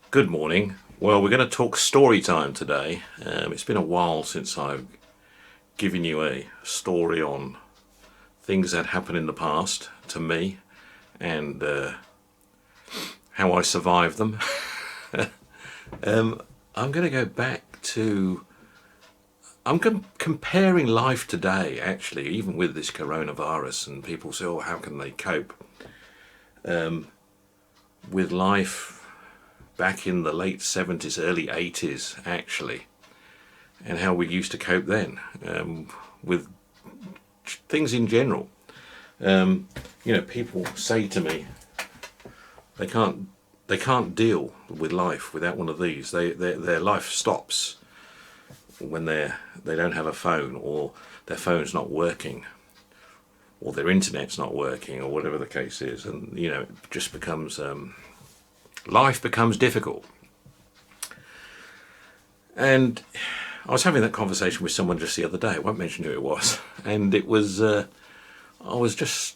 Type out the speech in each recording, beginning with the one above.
Good morning. Well, we're going to talk story time today. It's been a while since I've given you a story on things that happened in the past to me and how I survived them. I'm going to go back to. Comparing life today, actually, even with this coronavirus, and people say, oh, how can they cope with life back in the late 70s, early 80s, actually, and how we used to cope then with things in general. People say to me they can't deal with life without one of these. Their life stops when they don't have a phone, or their phone's not working, or their internet's not working, or whatever the case is, and it just becomes life becomes difficult. And I was having that conversation with someone just the other day. I won't mention who it was, and it was I was just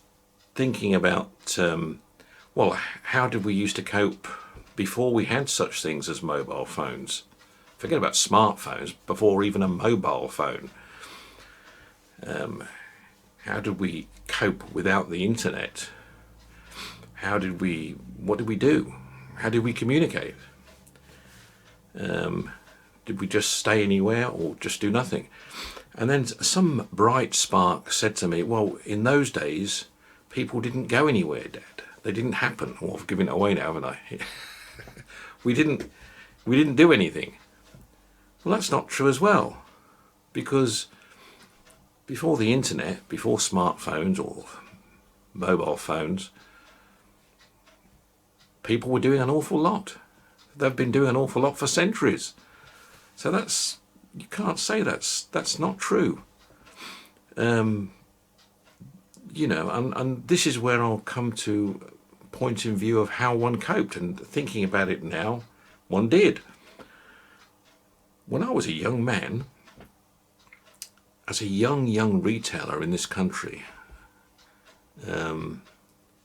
thinking about well, how did we used to cope before we had such things as mobile phones? Forget about smartphones, before even a mobile phone. How did we cope without the internet? What did we do? How did we communicate? Did we just stay anywhere or just do nothing? And then some bright spark said to me, well, in those days, people didn't go anywhere, Dad. They didn't happen. Well, I've given it away now, haven't I? we didn't do anything. Well, that's not true as well, because before the internet, before smartphones or mobile phones, people were doing an awful lot. They've been doing an awful lot for centuries. So you can't say that's not true. And this is where I'll come to a point in view of how one coped, and thinking about it now, one did. When I was a young man, as a young retailer in this country,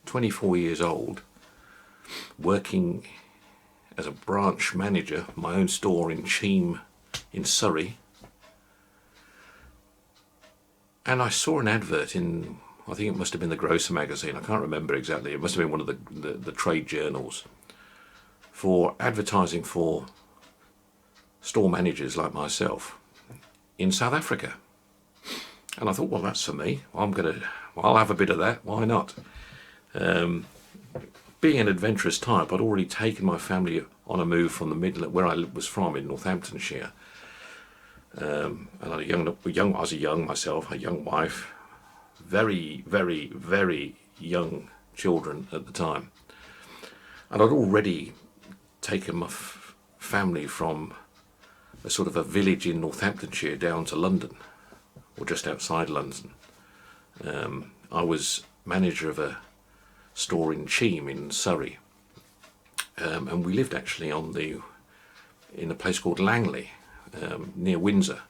24 years old, working as a branch manager, my own store in Cheam in Surrey, and I saw an advert in, I think it must have been the Grocer magazine, I can't remember exactly, it must have been one of the trade journals, for advertising for store managers like myself in South Africa. And I thought, well, that's for me. I'll have a bit of that. Why not? Being an adventurous type, I'd already taken my family on a move from the Midland, where I was from in Northamptonshire. And I was a young wife, very, very, very young children at the time. And I'd already taken my family from a sort of a village in Northamptonshire down to London, or just outside London. I was manager of a store in Cheam in Surrey, and we lived actually in a place called Langley, near Windsor.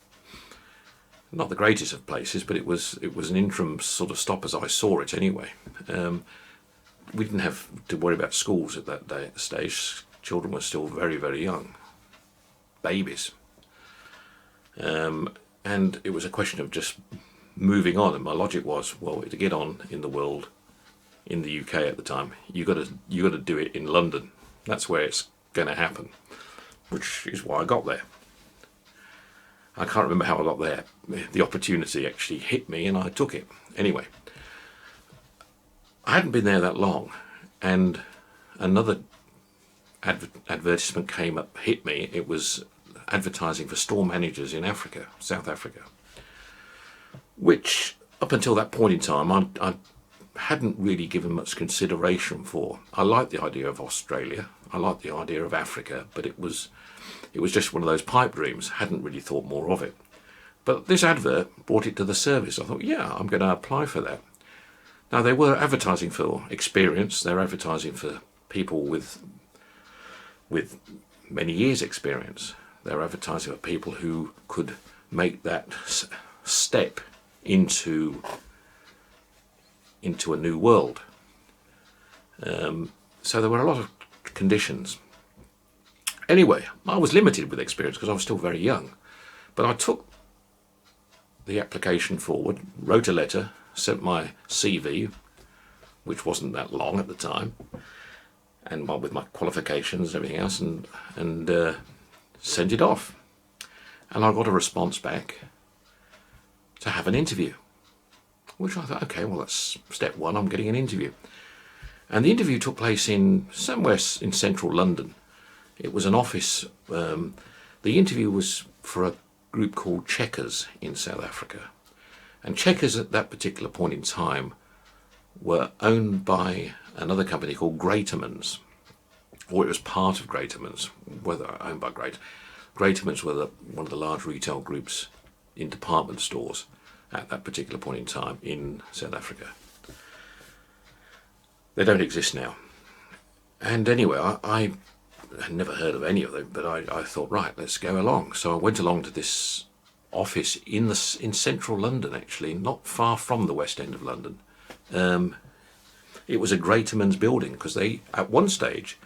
Not the greatest of places, but it was an interim sort of stop as I saw it anyway. We didn't have to worry about schools at that stage. Children were still very, very young, babies. And it was a question of just moving on, and my logic was, well, to get on in the world, in the UK at the time, you got to do it in London. That's where it's going to happen, which is why I got there. I can't remember how I got there. The opportunity actually hit me and I took it. Anyway, I hadn't been there that long, and another advertisement came up, hit me. It was advertising for store managers in Africa, South Africa, which up until that point in time I hadn't really given much consideration for. I liked the idea of Australia, I liked the idea of Africa, but it was just one of those pipe dreams. Hadn't really thought more of it. But this advert brought it to the service. I thought, yeah, I'm going to apply for that. Now, they were advertising for experience. They're advertising for people with many years' experience. They're advertising for people who could make that step into a new world. So there were a lot of conditions. Anyway, I was limited with experience because I was still very young. But I took the application forward, wrote a letter, sent my CV, which wasn't that long at the time, and with my qualifications and everything else, and sent it off. And I got a response back to have an interview, which I thought, okay, well, that's step one, I'm getting an interview. And the interview took place in somewhere in central London. It was an office. The interview was for a group called Checkers in South Africa. And Checkers at that particular point in time were owned by another company called Greatermans, or it was part of Greatermans, whether owned by Greatermans were one of the large retail groups in department stores at that particular point in time in South Africa. They don't exist now. And anyway, I had never heard of any of them, but I thought, right, let's go along. So I went along to this office in central London, actually, not far from the West End of London. It was a Greatermans building, because they, at one stage,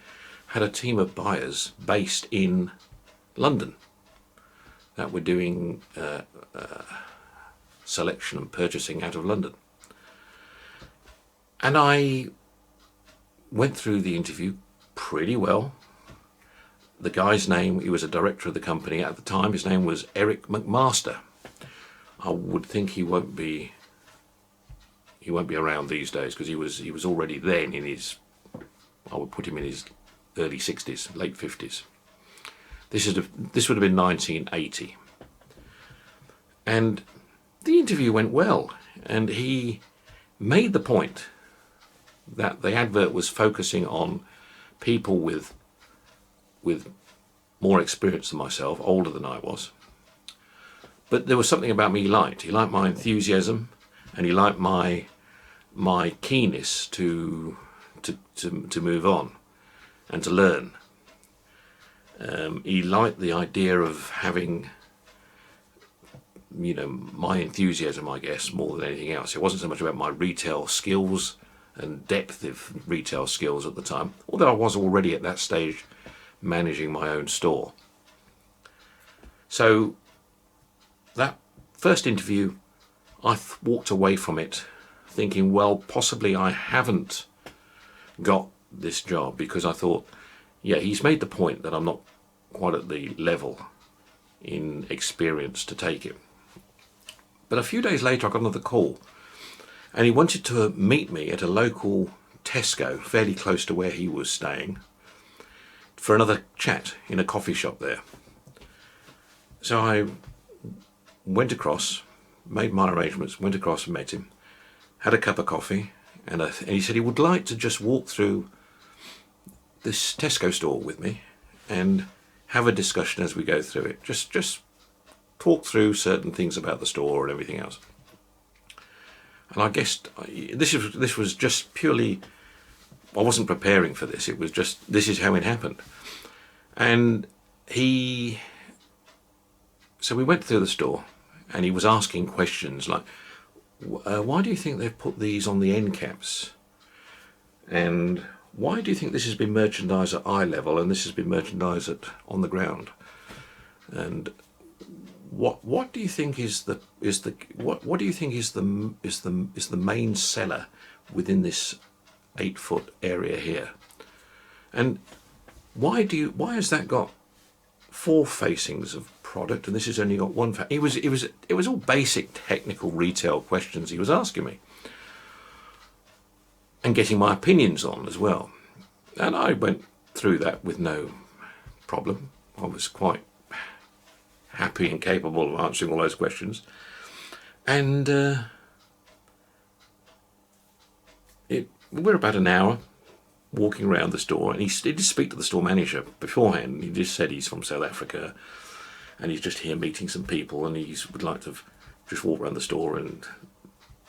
had a team of buyers based in London that were doing selection and purchasing out of London. And I went through the interview pretty well. The guy's name, he was a director of the company at the time, his name was Eric McMaster. I would think he won't be around these days, because he was already then in his, I would put him in his early 60s, late 50s. This would have been 1980. And the interview went well, and he made the point that the advert was focusing on people with more experience than myself, older than I was. But there was something about me he liked. He liked my enthusiasm, and he liked my keenness to move on and to learn. He liked the idea of having, my enthusiasm, I guess, more than anything else. It wasn't so much about my retail skills and depth of retail skills at the time, although I was already at that stage managing my own store. So that first interview, I walked away from it thinking, well, possibly I haven't got this job, because I thought, yeah, he's made the point that I'm not quite at the level in experience to take it. But a few days later I got another call, and he wanted to meet me at a local Tesco fairly close to where he was staying for another chat in a coffee shop there. So I went across, made my arrangements, went across and met him, had a cup of coffee, and he said he would like to just walk through this Tesco store with me and have a discussion as we go through it. Just talk through certain things about the store and everything else. And I guess this was just purely, I wasn't preparing for this. It was just, this is how it happened. And so we went through the store, and he was asking questions like, why do you think they've put these on the end caps? And why do you think this has been merchandised at eye level and this has been merchandised on the ground? And what do you think is the main seller within this 8-foot area here? And why has that got 4 facings of product and this has only got 1? It was all basic technical retail questions he was asking me and getting my opinions on as well. And I went through that with no problem. I was quite happy and capable of answering all those questions. And we're about an hour walking around the store, and he did speak to the store manager beforehand. He just said he's from South Africa and he's just here meeting some people, and he would like to just walk around the store, and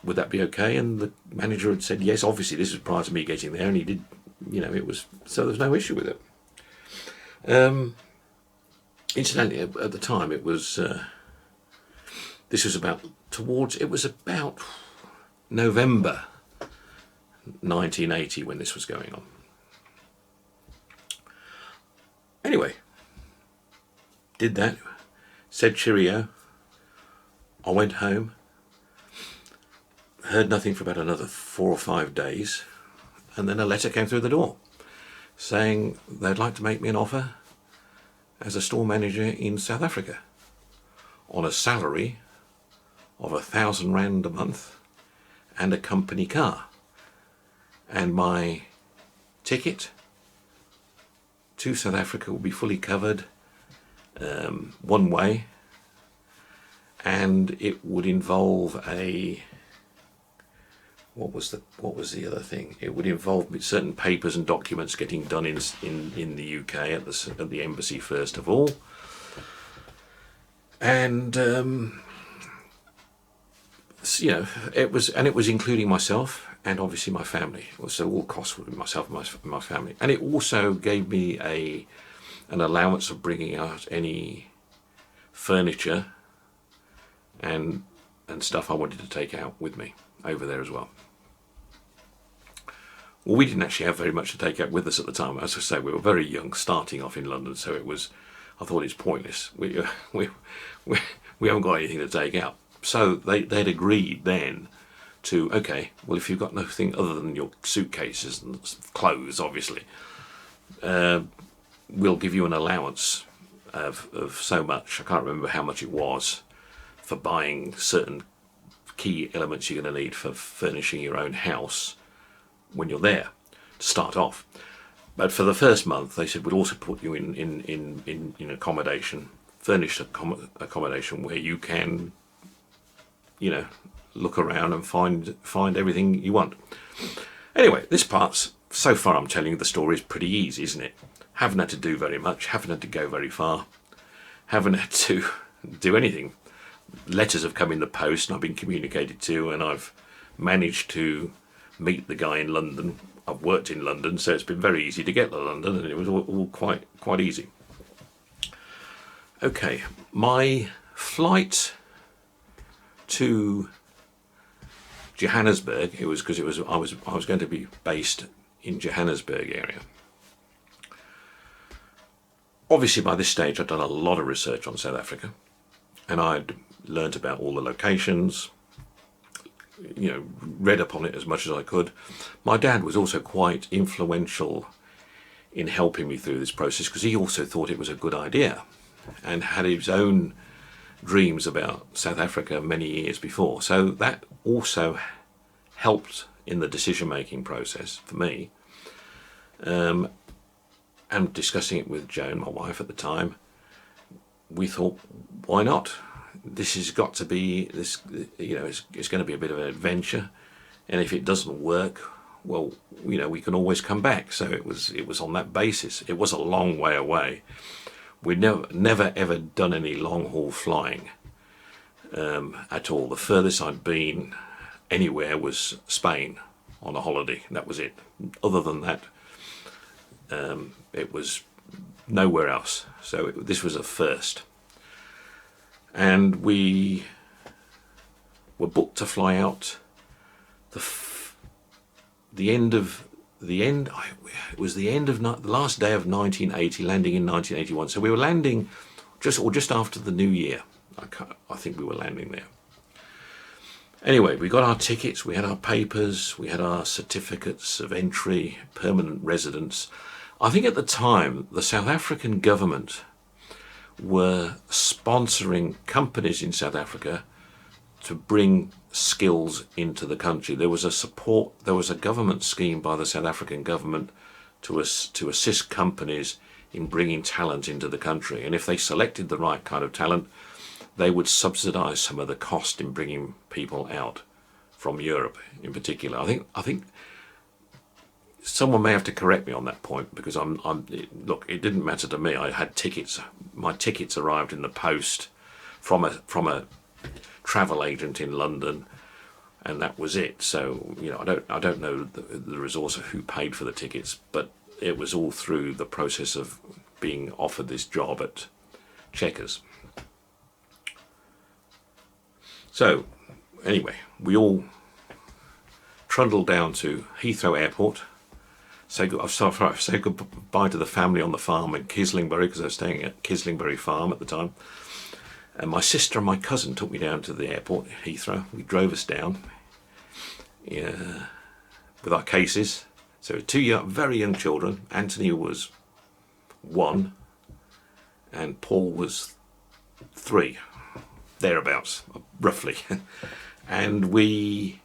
would that be okay? And the manager had said yes. Obviously this was prior to me getting there, and he did, it was, so there was no issue with it. Incidentally, at the time, it was this was about November 1980 when this was going on. Anyway, did that, said cheerio. I went home, heard nothing for about another 4 or 5 days, and then a letter came through the door saying they'd like to make me an offer as a store manager in South Africa on a salary of 1,000 rand a month and a company car. And my ticket to South Africa will be fully covered one way, and it would involve what was the other thing? It would involve certain papers and documents getting done in the UK at the embassy first of all, and it was including myself and obviously my family. So all costs would be myself and my family, and it also gave me an allowance of bringing out any furniture and stuff I wanted to take out with me over there as well. Well, we didn't actually have very much to take out with us at the time. As I say, we were very young, starting off in London, so I thought it's pointless. We haven't got anything to take out. So they'd agreed then to, okay, well, if you've got nothing other than your suitcases and clothes, obviously, we'll give you an allowance of so much. I can't remember how much it was for buying certain key elements you're going to need for furnishing your own house when you're there to start off. But for the first month, they said we'd also put you in accommodation, furnished accommodation where you can, look around and find everything you want. Anyway, this part's, so far I'm telling you the story, is pretty easy, isn't it? Haven't had to do very much, haven't had to go very far, haven't had to do anything. Letters have come in the post and I've been communicated to, and I've managed to meet the guy in London. I've worked in London, so it's been very easy to get to London, and it was all quite easy. Okay, my flight to Johannesburg, I was going to be based in Johannesburg area. Obviously by this stage I'd done a lot of research on South Africa, and I'd learnt about all the locations, read up on it as much as I could. My dad was also quite influential in helping me through this process, because he also thought it was a good idea and had his own dreams about South Africa many years before. So that also helped in the decision-making process for me. And discussing it with Joan, my wife at the time, we thought, why not? This has got to be this. It's going to be a bit of an adventure, and if it doesn't work, well, we can always come back. So it was on that basis. It was a long way away. We'd never ever done any long haul flying at all. The furthest I'd been anywhere was Spain on a holiday. That was it. Other than that, it was nowhere else. So this was a first. And we were booked to fly out it was the last day of 1980, landing in 1981. So we were landing just after the new year. I think we were landing there. Anyway, we got our tickets, we had our papers, we had our certificates of entry, permanent residence. I think at the time the South African government were sponsoring companies in South Africa to bring skills into the country. There was a government scheme by the South African government to assist companies in bringing talent into the country, and if they selected the right kind of talent, they would subsidize some of the cost in bringing people out from Europe in particular. I think someone may have to correct me on that point, because look, it didn't matter to me. I had tickets. My tickets arrived in the post from a travel agent in London, and that was it. So I don't know the resource of who paid for the tickets, but it was all through the process of being offered this job at Checkers. So anyway, we all trundled down to Heathrow Airport, say goodbye to the family on the farm in Kislingbury, because I was staying at Kislingbury Farm at the time. And my sister and my cousin took me down to the airport, Heathrow. We drove us down with our cases. So two very young children. Anthony was 1 and Paul was 3, thereabouts, roughly. And we're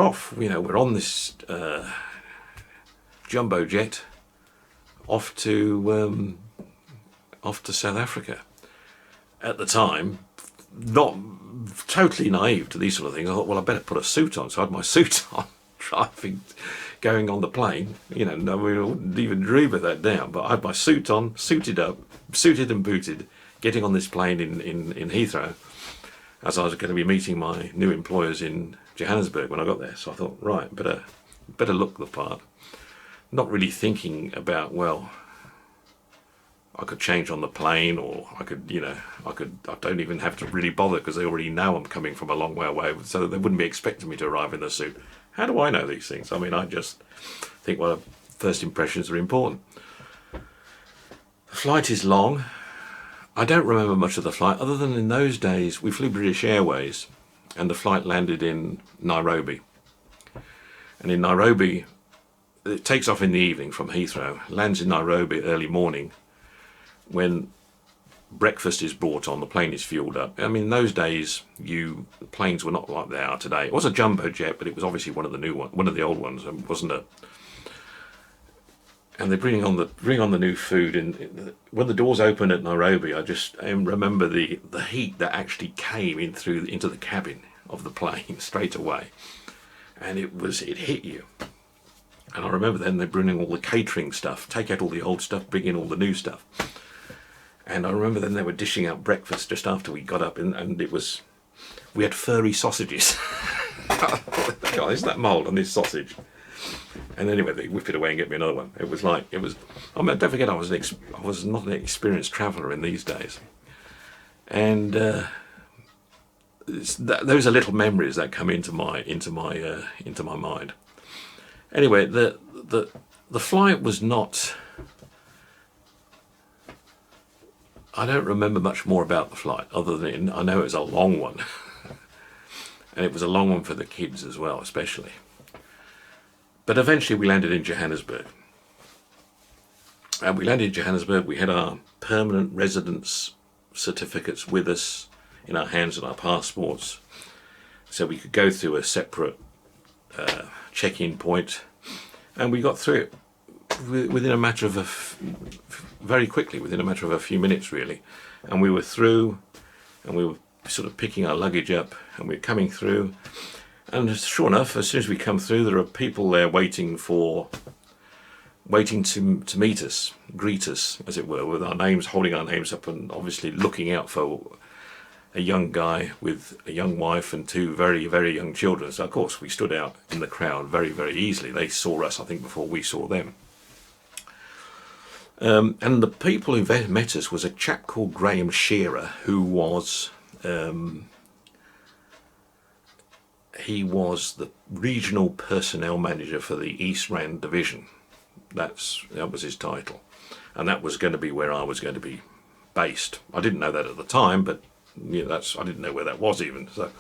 off. We're on this jumbo jet off to South Africa. At the time, not totally naive to these sort of things, I thought, well, I better put a suit on. So I had my suit on, driving, going on the plane. No, we wouldn't even dream of that down. But I had my suit on, suited and booted, getting on this plane in Heathrow, as I was going to be meeting my new employers in Johannesburg when I got there. So I thought, right, better look the part. Not really thinking about, well, I could change on the plane, or I don't even have to really bother, because they already know I'm coming from a long way away, so they wouldn't be expecting me to arrive in the suit. How do I know these things? I mean, I just think, well, first impressions are important. The flight is long. I don't remember much of the flight, other than in those days we flew British Airways, and the flight landed in Nairobi. And in Nairobi, it takes off in the evening from Heathrow, lands in Nairobi early morning. When breakfast is brought on, the plane is fueled up. I mean, in those days, planes were not like they are today. It was a jumbo jet, but it was obviously one of the old ones, and wasn't a. And they bring on the new food, and when the doors open at Nairobi, I just remember the heat that actually came into the cabin of the plane straight away, and it hit you. And I remember then they bring in all the catering stuff, take out all the old stuff, bring in all the new stuff. And I remember then they were dishing out breakfast just after we got up, and we had furry sausages. God, isn't that mould on this sausage? And anyway, they whip it away and get me another one. I mean, don't forget, I was not an experienced traveller in these days. And those are little memories that come into my mind. Anyway, the flight was not. I don't remember much more about the flight, other than I know it was a long one. And it was a long one for the kids as well, especially. But eventually we landed in Johannesburg. And we landed in Johannesburg, we had our permanent residence certificates with us in our hands and our passports. So we could go through a separate check-in point. And we got through it within a matter of very quickly, within a matter of a few minutes, really. And we were through, and we were sort of picking our luggage up, and we were coming through. And sure enough, as soon as we come through, there are people there waiting to meet us, greet us, as it were, with our names, holding our names up, and obviously looking out for a young guy with a young wife and 2 very, very young children. So of course we stood out in the crowd very, very easily. They saw us, I think, before we saw them. And the people who met us was a chap called Graham Shearer, who was he was the regional personnel manager for the East Rand division. That was his title, and that was going to be where I was going to be based. I didn't know that at the time, but I didn't know where that was even. So,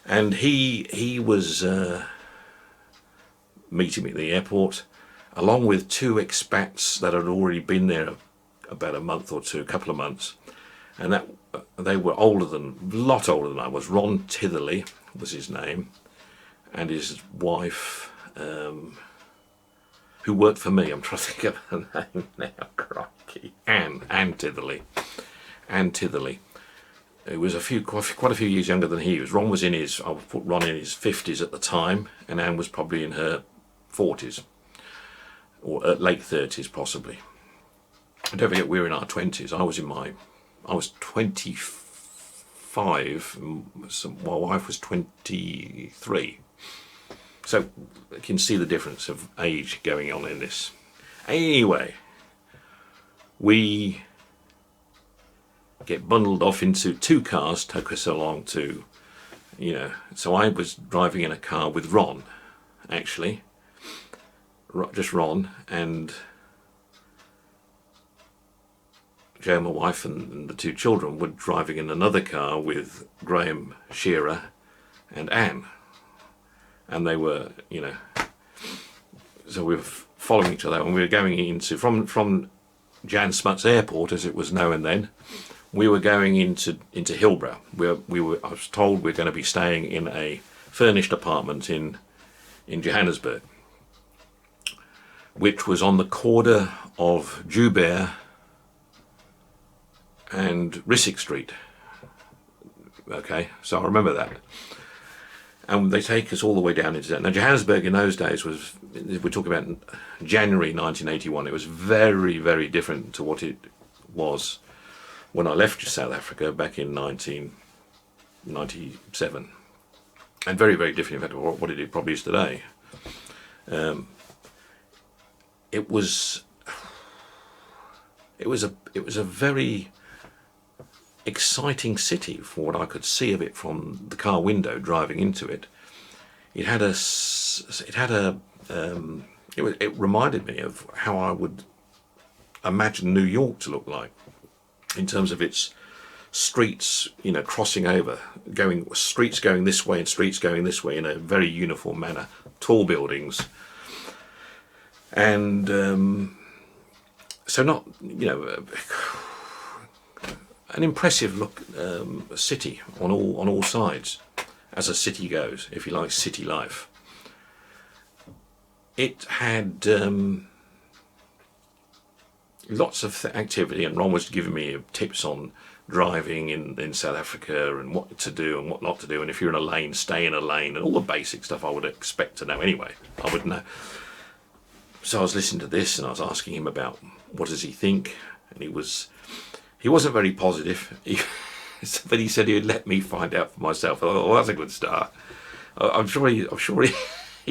and he was meeting me at the airport, along with 2 expats that had already been there about a couple of months, and that they were a lot older than I was. Ron Titherley was his name, and his wife, who worked for me. I'm trying to think of her name now. Crikey, Anne Titherley. Anne Titherley. It was quite a few years younger than he was. Ron was I would put Ron in his 50s at the time, and Anne was probably in her 40s. Or late 30s possibly. And don't forget, we were in our 20s. I was 25, my wife was 23. So you can see the difference of age going on in this. Anyway, we get bundled off into 2 cars, took us along to, so I was driving in a car with Ron, actually. just Ron and Joe, my wife, and the two children were driving in another car with Graham Shearer and Anne. And they were, so we were following each other, and we were going into, from Jan Smuts Airport, as it was known then, we were going into Hillbrow. I was told we're going to be staying in a furnished apartment in Johannesburg, which was on the corner of Joubert and Rissik Street. Okay, so I remember that. And they take us all the way down into that. Now, Johannesburg in those days was, we're talking about January 1981, it was very, very different to what it was when I left South Africa back in 1997. And very, very different, in fact, to what it probably is today. It was a very exciting city for what I could see of it from the car window driving into it. It reminded me of how I would imagine New York to look like, in terms of its streets, crossing over, streets going this way and streets going this way in a very uniform manner, tall buildings, and so not, an impressive look city on all sides, as a city goes, if you like, city life. It had lots of activity, and Ron was giving me tips on driving in South Africa and what to do and what not to do, and if you're in a lane, stay in a lane, and all the basic stuff I would expect to know anyway. I would know. So I was listening to this, and I was asking him about what does he think, and he wasn't very positive, but he said he'd let me find out for myself. I thought, well, that's a good start. I'm sure he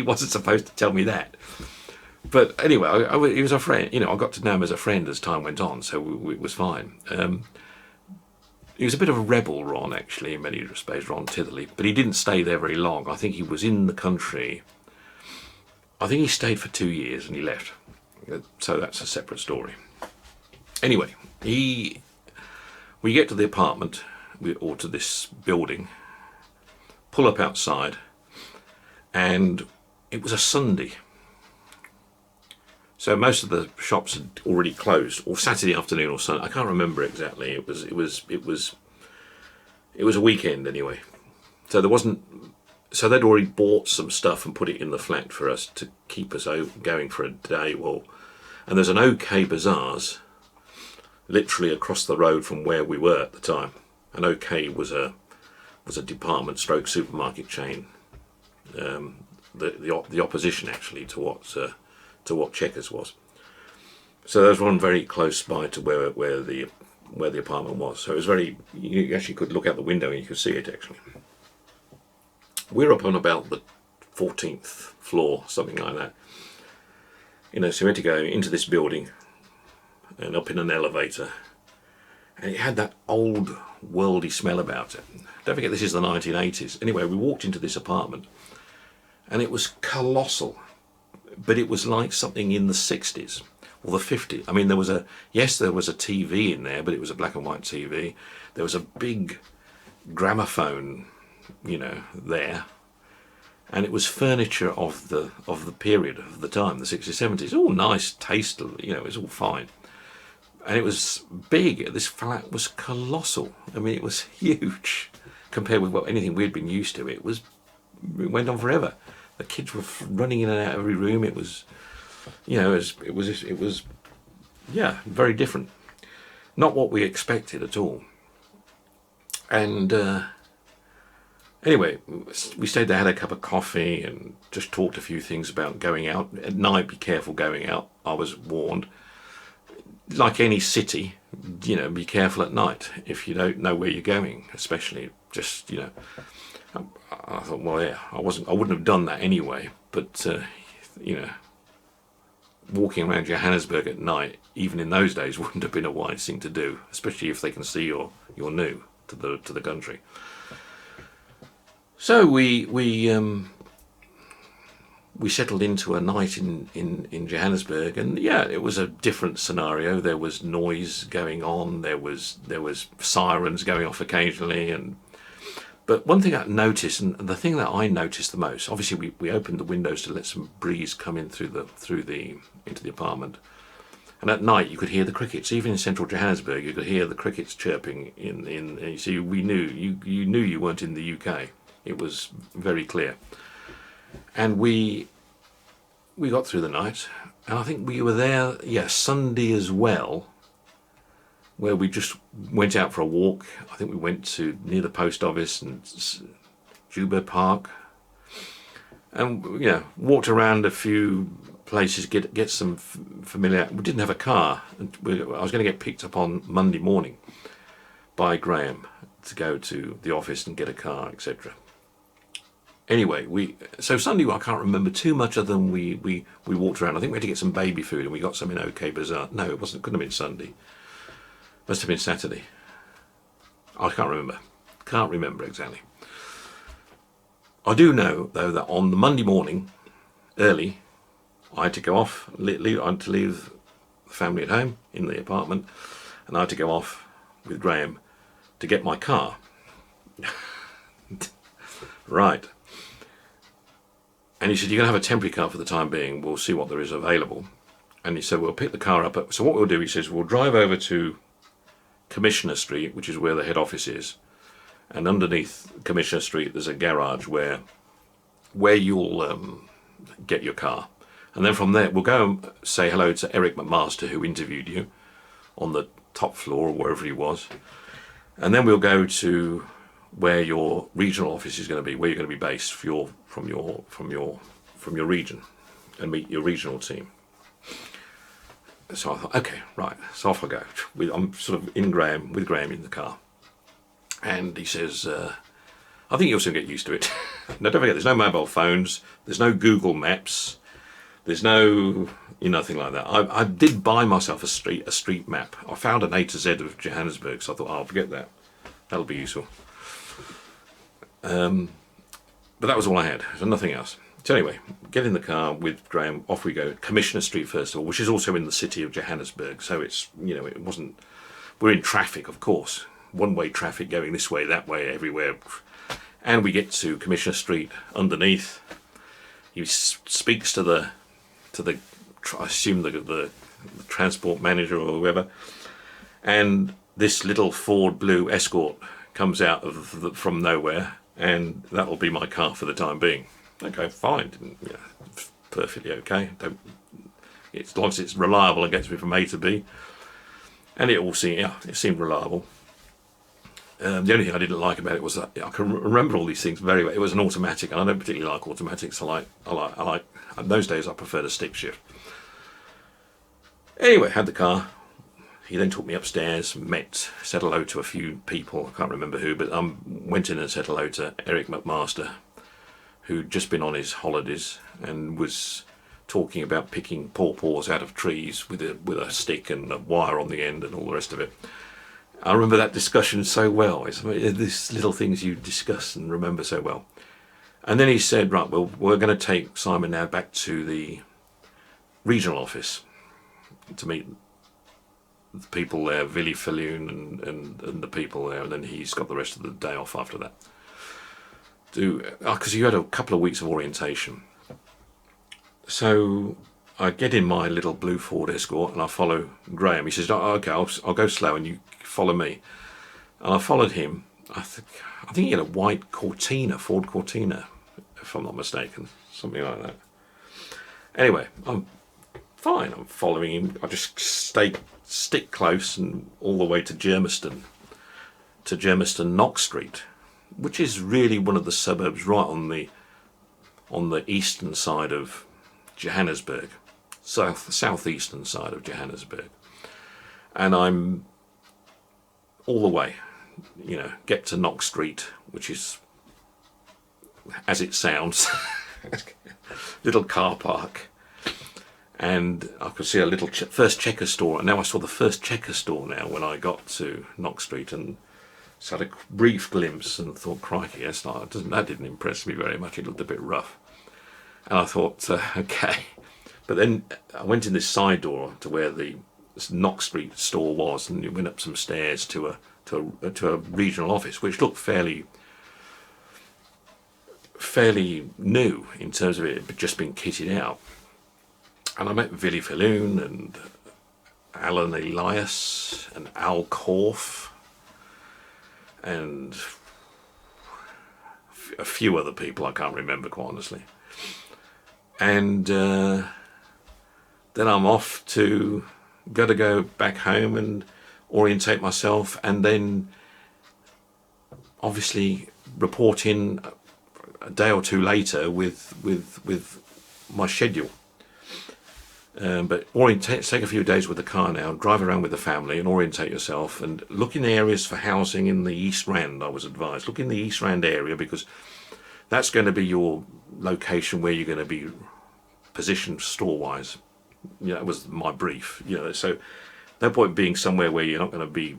wasn't supposed to tell me that. But anyway, he was a friend. I got to know him as a friend as time went on, so it was fine. He was a bit of a rebel, Ron, actually, in many respects, Ron Titherley. But he didn't stay there very long. I think he was in the country. I think he stayed for 2 years and he left. So that's a separate story. Anyway, we get to the apartment, or to this building, pull up outside, and it was a Sunday. So most of the shops had already closed, or Saturday afternoon or Sunday. I can't remember exactly. It was a weekend anyway. So there wasn't. So they'd already bought some stuff and put it in the flat for us to keep us going for a day. Well, and there's an OK Bazaars literally across the road from where we were at the time. And OK was a department stroke supermarket chain, the opposition actually to what Checkers was. So there was one very close by to where the apartment was. So it was you actually could look out the window and you could see it actually. We're up on about the 14th floor, something like that. So we had to go into this building and up in an elevator, and it had that old worldy smell about it. Don't forget, this is the 1980s. Anyway, we walked into this apartment, and it was colossal, but it was like something in the 60s or the 50s. I mean, there was a TV in there, but it was a black and white TV. There was a big gramophone, there, and it was furniture of the period of the time, the 60s, 70s. All nice taste, it was all fine. And it was big. This flat was colossal. I mean, it was huge compared with anything we'd been used to. It went on forever. The kids were running in and out of every room. It was, it was very different. Not what we expected at all. And anyway, we stayed there, had a cup of coffee, and just talked a few things about going out at night. Be careful going out. I was warned. Like any city, be careful at night if you don't know where you're going, especially just, I thought, well, yeah, I wouldn't have done that anyway, but, walking around Johannesburg at night, even in those days, wouldn't have been a wise thing to do, especially if they can see you're new to the country. So we we settled into a night in Johannesburg, and yeah, it was a different scenario. There was noise going on. There was sirens going off occasionally, but one thing I noticed, and the thing that I noticed the most, obviously we opened the windows to let some breeze come in through the into the apartment, and at night you could hear the crickets. Even in central Johannesburg, you could hear the crickets chirping in. So we knew you knew you weren't in the UK. It was very clear. And we got through the night, and I think we were there, Sunday as well, where we just went out for a walk. I think we went to near the post office and Juba Park, and walked around a few places, get some familiar. We didn't have a car. I was going to get picked up on Monday morning by Graham to go to the office and get a car, etc. Anyway, so Sunday I can't remember too much other than we walked around. I think we had to get some baby food, and we got some in OK Bazaar. No, it wasn't. Couldn't have been Sunday. Must have been Saturday. I can't remember. Can't remember exactly. I do know though that on the Monday morning, early, I had to go off. I had to leave the family at home in the apartment, and I had to go off with Graham to get my car. Right. And he said, "You're going to have a temporary car for the time being. We'll see what there is available." And he said, "We'll pick the car up. So what we'll do," he says, "we'll drive over to Commissioner Street, which is where the head office is. And underneath Commissioner Street, there's a garage where you'll get your car. And then from there, we'll go and say hello to Eric McMaster, who interviewed you on the top floor or wherever he was. And then we'll go to where your regional office is going to be, where you're going to be based from your region, and meet your regional team." So I thought, okay, right. So off I go. I'm sort of with Graham in the car, and he says, "I think you'll soon get used to it." Now, don't forget, there's no mobile phones, there's no Google Maps, there's no nothing like that. I did buy myself a street map. I found an A to Z of Johannesburg, so I thought, I'll forget that. That'll be useful. But that was all I had. So nothing else. So anyway, get in the car with Graham, off we go. Commissioner Street first of all, which is also in the city of Johannesburg. So it's, it wasn't, we're in traffic, of course. One-way traffic going this way, that way, everywhere. And we get to Commissioner Street underneath. He speaks to the I assume the transport manager or whoever. And this little Ford Blue Escort comes out from nowhere, and that'll be my car for the time being. Okay, fine, perfectly okay. As long as it's reliable and gets me from A to B, and it seemed reliable. The only thing I didn't like about it was that I can remember all these things very well. It was an automatic, and I don't particularly like automatics. I like in those days I preferred a stick shift. Anyway, had the car. He then took me upstairs, said hello to a few people, I can't remember who, but went in and said hello to Eric McMaster, who'd just been on his holidays and was talking about picking pawpaws out of trees with a stick and a wire on the end and all the rest of it. I remember that discussion so well. It's these little things you discuss and remember so well. And then he said, "Right, well, we're going to take Simon now back to the regional office to meet the people there, Willy Falloon and the people there, and then he's got the rest of the day off after that. Because you had a couple of weeks of orientation." So I get in my little blue Ford Escort and I follow Graham. He says, "Oh, okay, I'll go slow and you follow me." And I followed him. I think he had a white Ford Cortina, if I'm not mistaken, something like that. Anyway, I'm fine. I'm following him. I just stick close and all the way to Germiston Knox Street, which is really one of the suburbs right on the eastern side of Johannesburg, southeastern side of Johannesburg. And I'm all the way, get to Knox Street, which is, as it sounds, little car park. And I could see a little first Checker store. And now I saw the first Checker store now when I got to Knox Street, and so I had a brief glimpse and thought, crikey, that didn't impress me very much. It looked a bit rough. And I thought, okay. But then I went in this side door to where the Knox Street store was, and you went up some stairs to a regional office, which looked fairly new in terms of it just being kitted out. And I met Villy Falloon and Alan Elias and Al Korf and a few other people I can't remember, quite honestly. And then I'm off to go back home and orientate myself, and then obviously report in a day or two later with my schedule. But take a few days with the car now, drive around with the family and orientate yourself, and look in areas for housing in the East Rand. I was advised, look in the East Rand area, because that's going to be your location where you're going to be positioned store-wise. That was my brief. So no point being somewhere where you're not going to be,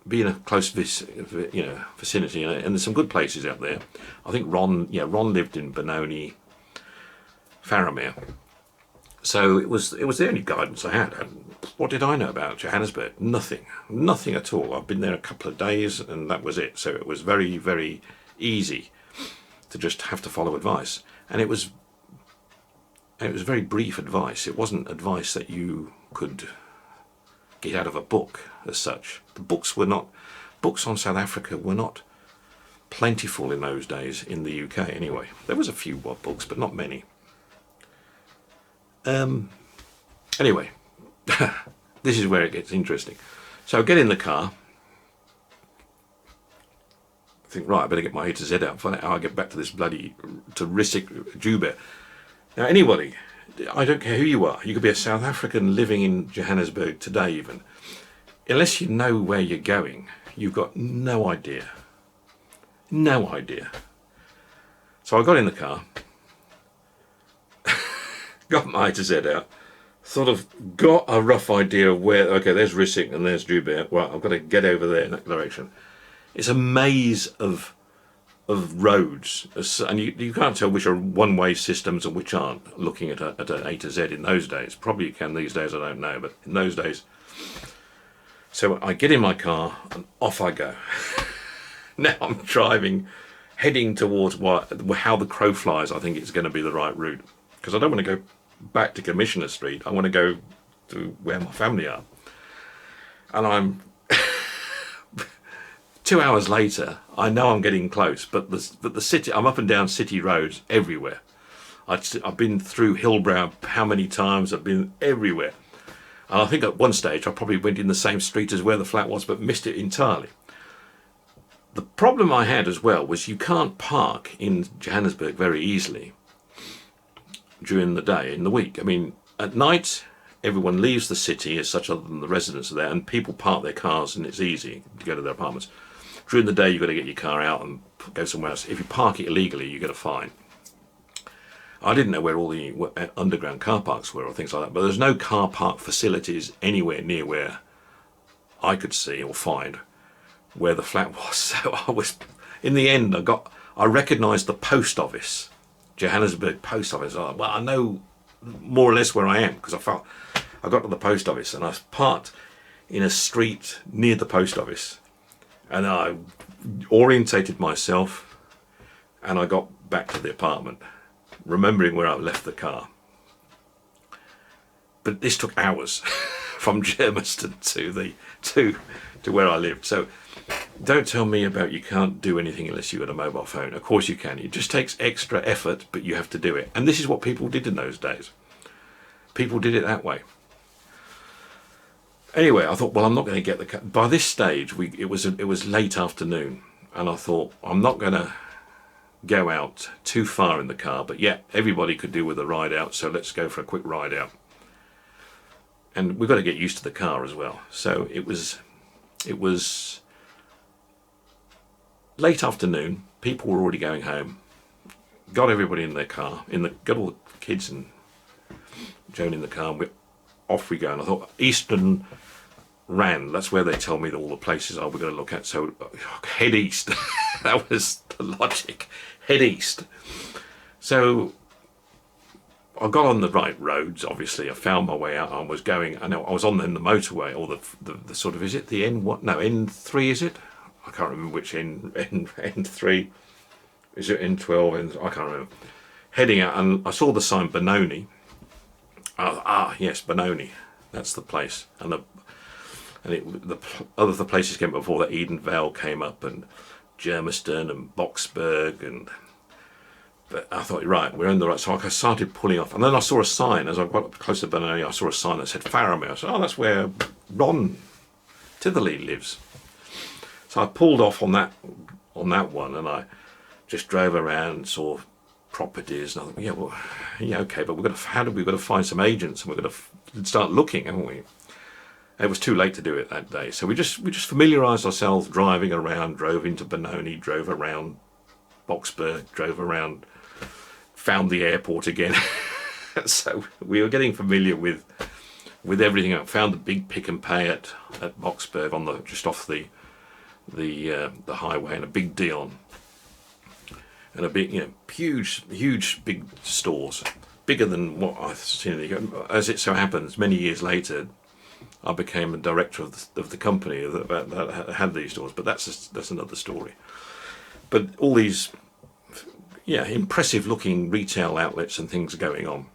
be in a close vicinity. And there's some good places out there. I think Ron lived in Benoni, Faramir. So it was the only guidance I had. And what did I know about Johannesburg? Nothing at all. I've been there a couple of days and that was it. So it was very, very easy to just have to follow advice. And it was very brief advice. It wasn't advice that you could get out of a book as such. The books on South Africa were not plentiful in those days in the UK anyway. There was a few books, but not many. Anyway, this is where it gets interesting. So I get in the car, I think, right, I better get my A to Z out, find out how I get back to this bloody Rissik Juba. Now anybody, I don't care who you are, you could be a South African living in Johannesburg today even, unless you know where you're going, you've got no idea. No idea. So I got in the car, got my A to Z out, sort of got a rough idea of where, okay, there's Rissik and there's Joubert. Well, I've got to get over there in that direction. It's a maze of roads, and you can't tell which are one-way systems and which aren't, looking at an A to Z in those days. Probably you can these days, I don't know, but in those days. So I get in my car and off I go. Now I'm driving, heading towards how the crow flies. I think it's going to be the right route, because I don't want to go back to Commissioner Street. I want to go to where my family are. And I'm 2 hours later, I know I'm getting close, but the city, I'm up and down city roads everywhere. I've been through Hillbrow how many times, I've been everywhere. And I think at one stage I probably went in the same street as where the flat was, but missed it entirely. The problem I had as well was you can't park in Johannesburg very easily during the day, in the week. I mean, at night, everyone leaves the city as such, other than the residents are there, and people park their cars and it's easy to go to their apartments. During the day, you've got to get your car out and go somewhere else. If you park it illegally, you get a fine. I didn't know where all the underground car parks were or things like that, but there's no car park facilities anywhere near where I could see or find where the flat was. So I was, in the end, I recognised the post office, Johannesburg post office. Well, I know more or less where I am, because I got to the post office and I parked in a street near the post office, and I orientated myself and I got back to the apartment, remembering where I left the car. But this took hours from Germiston to where I lived. So don't tell me about you can't do anything unless you've got a mobile phone. Of course you can. It just takes extra effort, but you have to do it. And this is what people did in those days. People did it that way. Anyway, I thought, well, I'm not going to get the car. By this stage, it was late afternoon, and I thought, I'm not going to go out too far in the car, but yeah, everybody could do with a ride out, so let's go for a quick ride out. And we've got to get used to the car as well. So it was late afternoon, people were already going home, got everybody in their car, got all the kids and Joan in the car, and off we go. And I thought, Eastern Rand, that's where they tell me that all the places are we're going to look at, so head east. That was the logic, head east. So I got on the right roads. Obviously, I found my way out. I was going. I know I was on the motorway, or the sort of, is it the N what? No, N3 is it? I can't remember which N3. Is it N12? I can't remember. Heading out, and I saw the sign Benoni. Yes, Benoni. That's the place. And the other places came before that. Eden Vale came up, and Germiston and Boxburg, and but I thought, right, we're in the right. So I started pulling off, and then I saw a sign as I got up close to Benoni. I saw a sign that said Faramir. I said, oh, that's where Ron Titherley lives. So I pulled off on that one, and I just drove around, saw properties, and I thought, yeah, okay, but we've got to find some agents, and we're going to start looking, haven't we? It was too late to do it that day, so we just familiarised ourselves, driving around, drove into Benoni, drove around Boxburg, drove around, found the airport again. So we were getting familiar with everything. I found the big Pick and Pay at Boxburg on just off the highway, and a big Dion, and a big, huge big stores, bigger than what I've seen. As it so happens, many years later, I became a director of the company that had these stores, but that's another story. But all these, impressive looking retail outlets and things going on.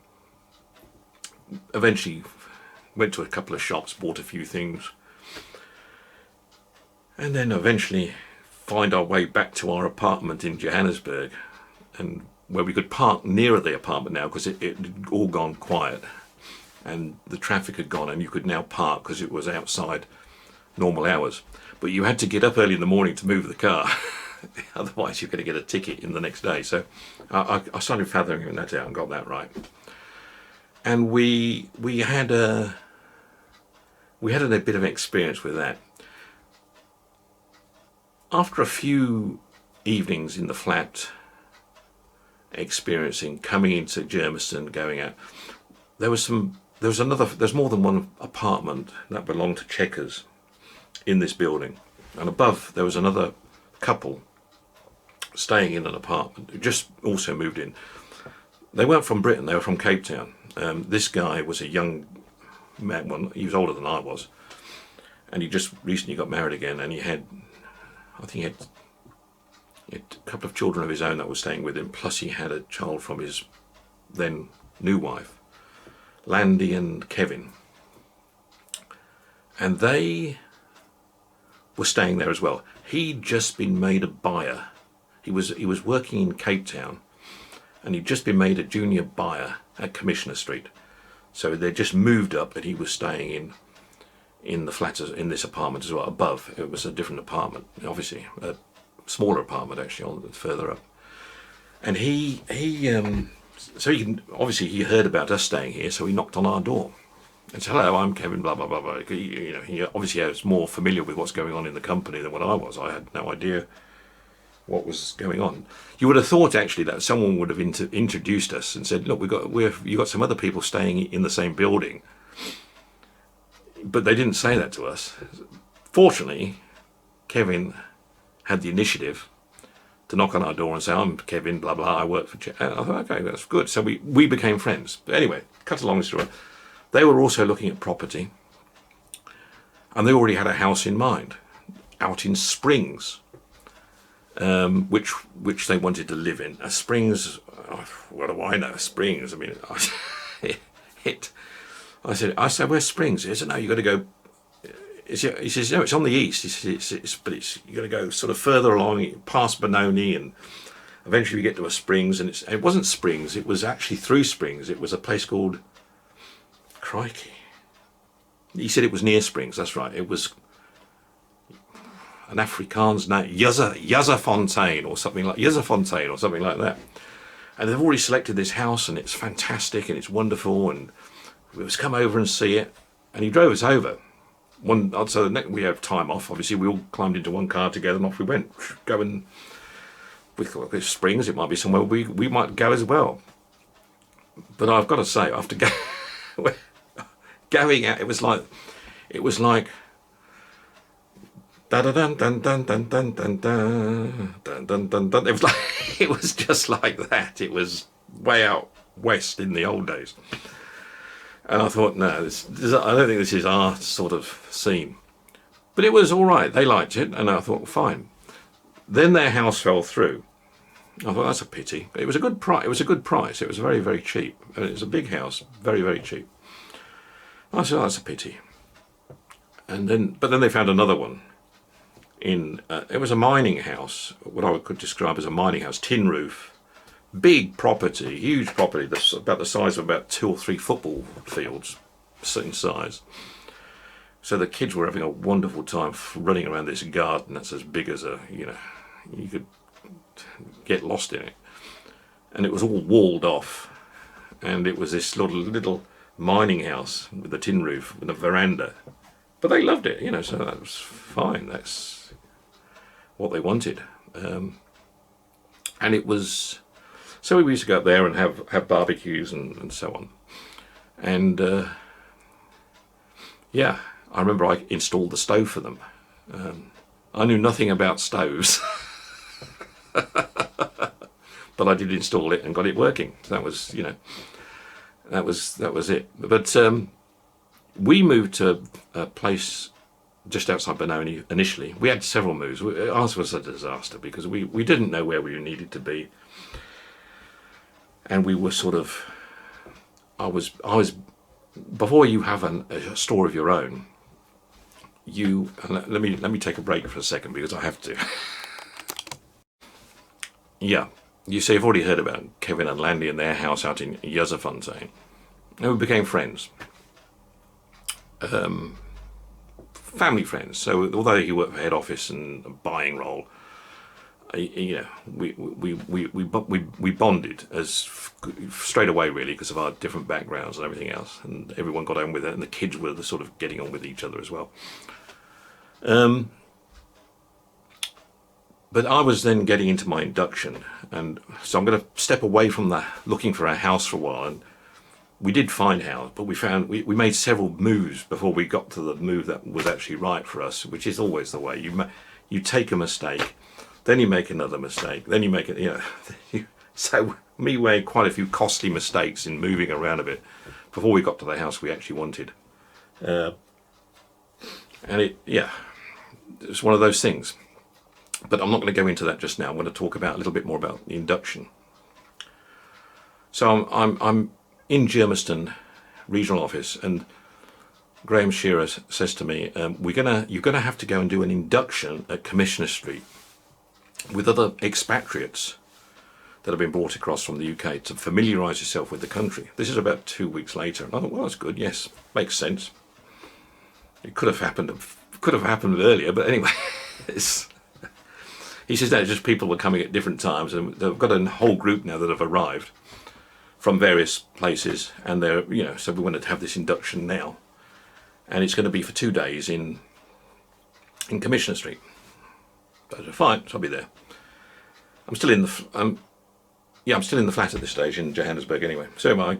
Eventually went to a couple of shops, bought a few things, and then eventually find our way back to our apartment in Johannesburg, and where we could park nearer the apartment now, because it had all gone quiet and the traffic had gone, and you could now park because it was outside normal hours. But you had to get up early in the morning to move the car. Otherwise you're going to get a ticket in the next day. So I started fathoming that out and got that right. And we had a bit of experience with that. After a few evenings in the flat, experiencing coming into Germiston, going out, there's more than one apartment that belonged to Checkers in this building, and above there was another couple staying in an apartment who just also moved in. They weren't from Britain, they were from Cape Town. This guy was a young man, well, he was older than I was, and he just recently got married again, and he had a couple of children of his own that were staying with him, plus he had a child from his then new wife, Landy and Kevin. And they were staying there as well. He'd just been made a buyer. He was working in Cape Town, and he'd just been made a junior buyer at Commissioner Street. So they just moved up, and he was staying in the flat, in this apartment as well. Above, it was a different apartment, obviously a smaller apartment actually, further up. And so he heard about us staying here, so he knocked on our door and said, hello, I'm Kevin, blah blah blah blah. He obviously was more familiar with what's going on in the company than what I was. I had no idea what was going on. You would have thought actually that someone would have introduced us and said, look, you got some other people staying in the same building. But they didn't say that to us. Fortunately, Kevin had the initiative to knock on our door and say, I'm Kevin, blah blah, I work for and I thought, okay, that's good. So we became friends. But anyway, cut a long story, they were also looking at property, and they already had a house in mind out in Springs, which they wanted to live in. Springs, what do I know? Springs, I mean, I said, where's Springs? He said, no, you got to go. He says, no, it's on the east. He says, but you got to go sort of further along, past Benoni, and eventually we get to a Springs, and it wasn't Springs. It was actually through Springs. It was a place called, crikey. He said it was near Springs. That's right. It was an Afrikaans name, Yazzafontein or something like that. And they've already selected this house, and it's fantastic, and it's wonderful, and we was come over and see it. And he drove us over. So we have time off. Obviously, we all climbed into one car together, and off we went. We thought, there's Springs, it might be somewhere we might go as well. But I've got to say, after going out, it was like da da dun dun dun dun dun dun dun dun dun dun. It was just like that. It was way out west in the old days. And I thought, no, I don't think this is our sort of scene. But it was all right. They liked it, and I thought, well, fine. Then their house fell through. I thought, that's a pity. But it was a good price. It was a good price. It was very, very cheap. And it was a big house, very, very cheap. I said, oh, that's a pity. But then they found another one. It was a mining house, what I could describe as a mining house, tin roof. Big property, huge property, that's about the size of about 2 or 3 football fields in size. So the kids were having a wonderful time running around this garden that's as big as you could get lost in it. And it was all walled off. And it was this little mining house with a tin roof and a veranda. But they loved it, so that was fine. That's what they wanted. And it was... So we used to go up there and have barbecues and so on. And yeah, I remember I installed the stove for them. I knew nothing about stoves, but I did install it and got it working. So that was, that was it. But we moved to a place just outside Benoni initially. We had several moves. Ours was a disaster because we didn't know where we needed to be. And we were sort of, I was, before you have a store of your own, let me take a break for a second because I have to. Yeah, you see, I've already heard about Kevin and Landy and their house out in Yazerfontein. And we became friends. Family friends. So although he worked for head office and a buying role, we bonded as straight away really because of our different backgrounds and everything else, and everyone got on with it, and the kids were the sort of getting on with each other as well. But I was then getting into my induction, and so I'm going to step away from looking for a house for a while. And we did find a house, but we made several moves before we got to the move that was actually right for us, which is always the way. You take a mistake, then you make another mistake, then you make it, So we made quite a few costly mistakes in moving around a bit before we got to the house we actually wanted. And it's one of those things. But I'm not going to go into that just now. I'm going to talk a little bit more about the induction. So I'm in Germiston regional office, and Graham Shearer says to me, you're gonna have to go and do an induction at Commissioner Street with other expatriates that have been brought across from the UK to familiarise yourself with the country. This is about 2 weeks later. And I thought, well, that's good. Yes, makes sense. It could have happened earlier, but anyway. He says, no, just people were coming at different times, and they've got a whole group now that have arrived from various places, and they're, so we wanted to have this induction now. And it's going to be for 2 days in Commissioner Street. So I said, fine, so I'll be there. I'm still in the flat at this stage in Johannesburg anyway. So I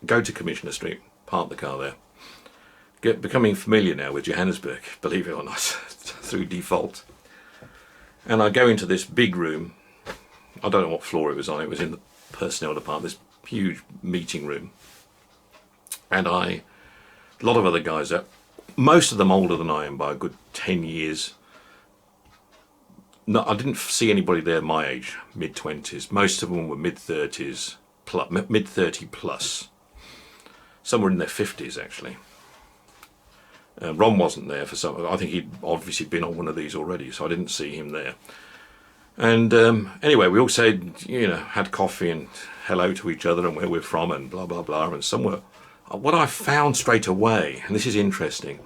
go to Commissioner Street, park the car there, becoming familiar now with Johannesburg, believe it or not, through default. And I go into this big room. I don't know what floor it was on. It was in the personnel department, this huge meeting room. And a lot of other guys there, most of them older than I am by a good 10 years. No, I didn't see anybody there my age, mid-20s. Most of them were mid-30s, mid-30 plus. Some were in their 50s, actually. Ron wasn't there for some. I think he'd obviously been on one of these already, so I didn't see him there. And anyway, we all said, had coffee and hello to each other and where we're from and blah, blah, blah. And somewhere, what I found straight away, and this is interesting,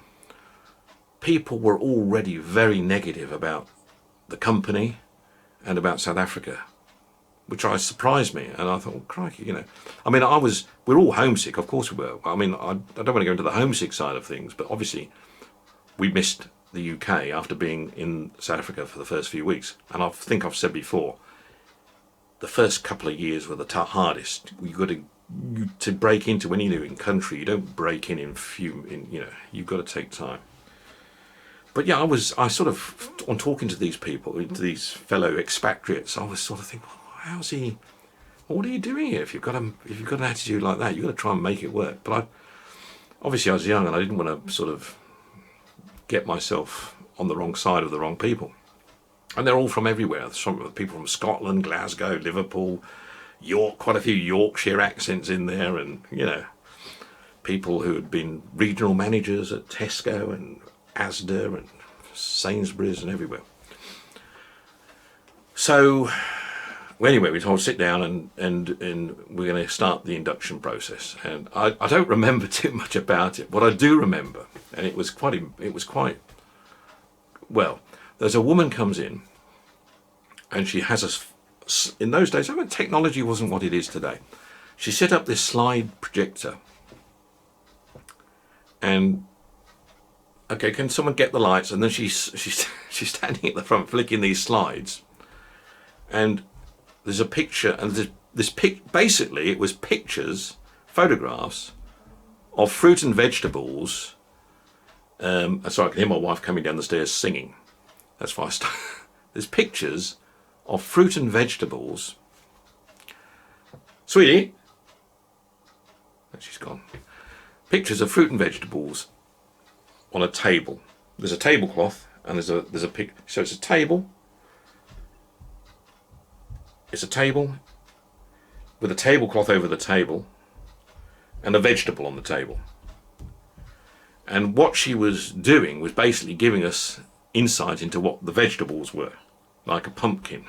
people were already very negative about the company and about South Africa, which surprised me. And I thought, well, crikey, I mean, we're all homesick, of course we were. I mean, I don't want to go into the homesick side of things, but obviously we missed the UK after being in South Africa for the first few weeks. And I think I've said before, the first couple of years were the hardest. You've got to break into any new country. You don't break in you've got to take time. But yeah, I sort of, on talking to these people, to these fellow expatriates, I was sort of thinking, well, how's he well, what are you doing here? If you've got an attitude like that, you've got to try and make it work. But obviously I was young and I didn't want to sort of get myself on the wrong side of the wrong people. And they're all from everywhere. Some people from Scotland, Glasgow, Liverpool, York, quite a few Yorkshire accents in there, and people who had been regional managers at Tesco and Asda and Sainsbury's and everywhere. So anyway, we told sit down and we're going to start the induction process. And I don't remember too much about it. What I do remember, and it was quite well. There's a woman comes in, and she has in those days, technology wasn't what it is today. She set up this slide projector, and okay, can someone get the lights? And then she's standing at the front flicking these slides, and there's a picture, and basically it was pictures, photographs of fruit and vegetables. Sorry, I can hear my wife coming down the stairs singing. That's why I started. There's pictures of fruit and vegetables. Sweetie? Oh, she's gone. Pictures of fruit and vegetables on a table. There's a tablecloth and there's a pic. So it's a table. It's a table with a tablecloth over the table and a vegetable on the table. And what she was doing was basically giving us insight into what the vegetables were, like a pumpkin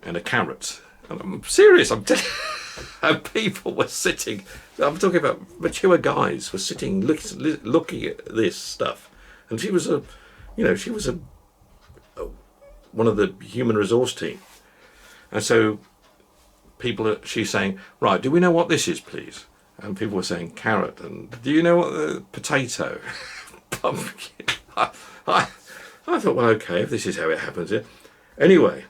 and a carrot. And I'm serious, I'm telling you, and people were sitting, I'm talking about mature guys, were sitting looking at this stuff. And she was one of the human resource team. And so she's saying, right, do we know what this is, please? And people were saying carrot, and do you know what the potato, pumpkin? I thought, well, okay, if this is how it happens here. Anyway,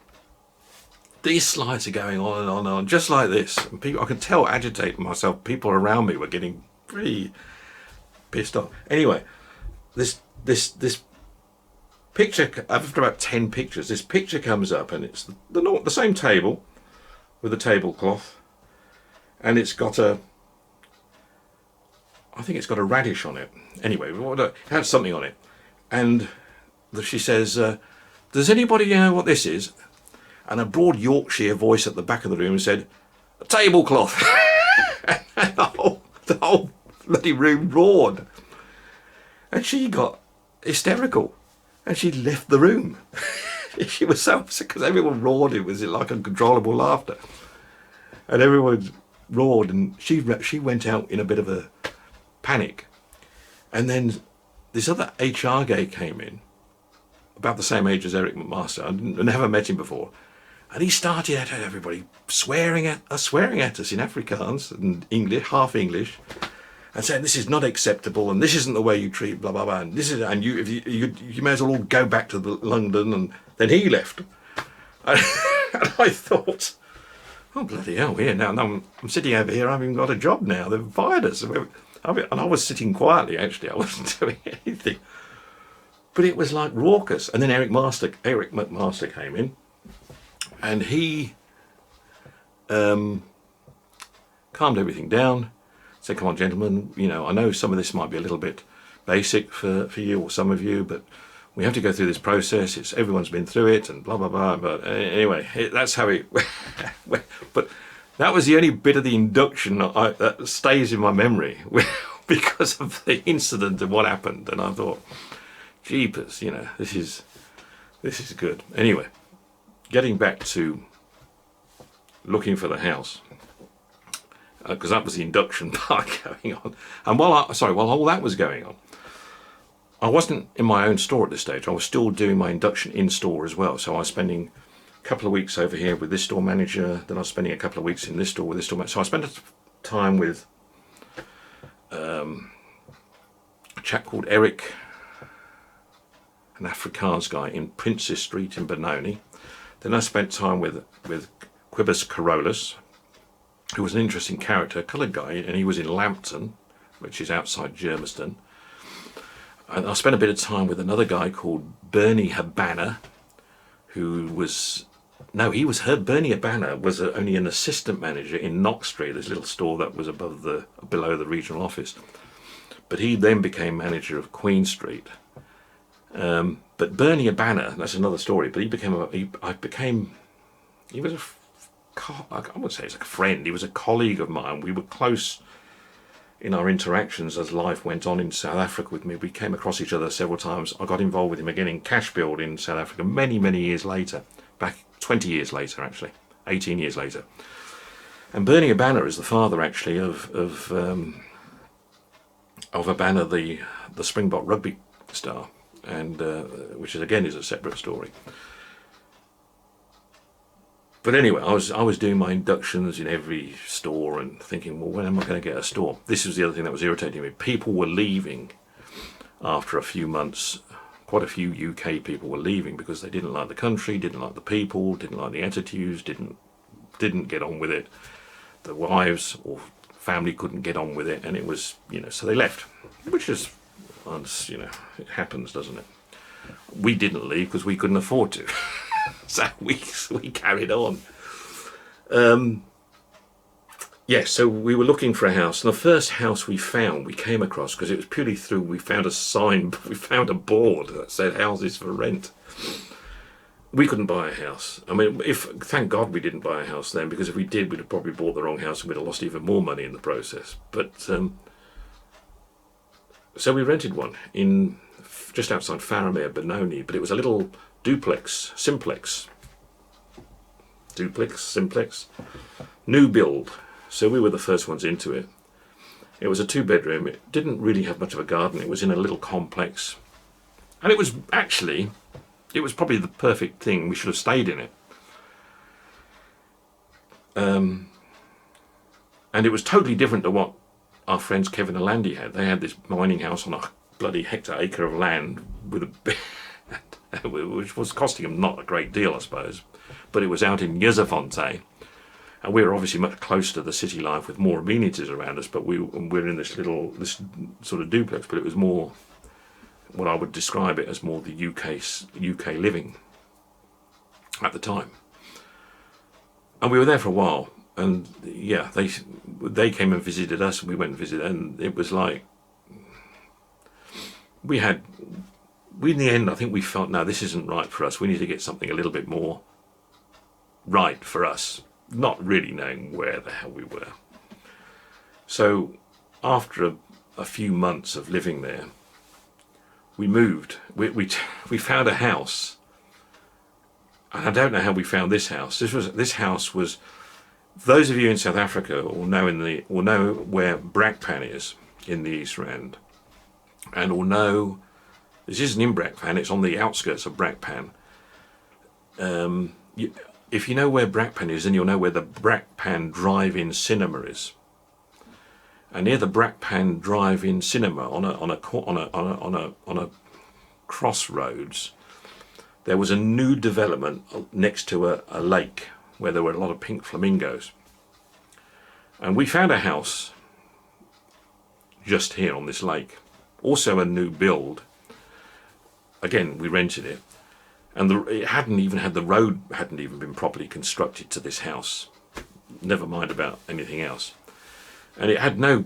these slides are going on and on and on, just like this. And people, I could tell, agitating myself. People around me were getting pretty pissed off. Anyway, this picture, after about 10 pictures, this picture comes up, and it's the same table with a tablecloth, and it's got I think it's got a radish on it. Anyway, it had something on it. And she says, does anybody know what this is? And a broad Yorkshire voice at the back of the room said, a tablecloth. And the whole bloody room roared. And she got hysterical. And she left the room. She was so upset because everyone roared. It was like uncontrollable laughter. And everyone roared, and she went out in a bit of a panic. And then this other HR guy came in, about the same age as Eric McMaster. I never met him before. And he started at everybody, swearing at us in Afrikaans and English, half English, and saying this is not acceptable and this isn't the way you treat blah blah blah. And you may as well all go back to London. And then he left. And I thought, oh bloody hell! Here now I'm sitting over here. I haven't even got a job now. They've fired us. And I was sitting quietly, actually. I wasn't doing anything. But it was like raucous. And then Eric McMaster came in, and he calmed everything down, said, come on, gentlemen, I know some of this might be a little bit basic for you or some of you, but we have to go through this process. Everyone's been through it and blah, blah, blah. But anyway, that's how it went. But that was the only bit of the induction that stays in my memory because of the incident and what happened. And I thought, jeepers, this is good. Anyway, getting back to looking for the house, because that was the induction part going on. And while all that was going on, I wasn't in my own store at this stage. I was still doing my induction in store as well. So I was spending a couple of weeks over here with this store manager, then I was spending a couple of weeks in this store with this store manager. So I spent time with a chap called Eric, an Afrikaans guy in Princess Street in Benoni. Then I spent time with Quibus Carolus, who was an interesting character, a coloured guy, and he was in Lambton, which is outside Germiston. And I spent a bit of time with another guy called Bernie Habana, who was No, he was her. Bernie Abana was only an assistant manager in Knox Street, this little store that was below the regional office. But he then became manager of Queen Street. But Bernie Abana, that's another story. But he was I wouldn't say he's like a friend. He was a colleague of mine. We were close in our interactions as life went on in South Africa with me. We came across each other several times. I got involved with him again in cash build in South Africa many, many years later. Back 20 years later, actually. 18 years later. And Bernie Abana is the father, actually, of Abana, the Springbok rugby star, and which is again is a separate story. But anyway, I was doing my inductions in every store and thinking, well, when am I going to get a store? This was the other thing that was irritating me. People were leaving after a few months. Quite a few UK people were leaving because they didn't like the country, didn't like the people, didn't like the attitudes, didn't get on with it. The wives or family couldn't get on with it, and it was, so they left, which is, it happens, doesn't it? We didn't leave because we couldn't afford to. So we carried on. So we were looking for a house, and the first house we came across, because it was purely through, we found a sign, we found a board that said houses for rent. We couldn't buy a house. I mean, thank God we didn't buy a house then, because if we did, we'd have probably bought the wrong house and we'd have lost even more money in the process. But so we rented one in just outside Faramir, Benoni, but it was a little simplex, new build. So we were the first ones into it. It was a 2-bedroom. It didn't really have much of a garden. It was in a little complex. And it was probably the perfect thing. We should have stayed in it. And it was totally different to what our friends Kevin and Landy had. They had this mining house on a bloody acre of land with which was costing them not a great deal, I suppose. But it was out in Yezafonte. And we were obviously much closer to the city life with more amenities around us, but we're in this sort of duplex, but it was more what I would describe it as more the UK living at the time. And we were there for a while, and they came and visited us, and we went and visited, and it was like in the end, I think we felt, no, this isn't right for us. We need to get something a little bit more right for us, not really knowing where the hell we were. So after a few months of living there, we moved. We found a house, and I don't know how we found this house. This house was. Those of you in South Africa will know where Brakpan is in the East Rand, and will know this isn't in Brakpan. It's on the outskirts of Brakpan. If you know where Brakpan is, then you'll know where the Brakpan Drive-In Cinema is. And near the Brakpan Drive-In Cinema, on a crossroads, there was a new development next to a lake where there were a lot of pink flamingos. And we found a house just here on this lake, also a new build. Again, we rented it, and the road hadn't even been properly constructed to this house. Never mind about anything else. And it had no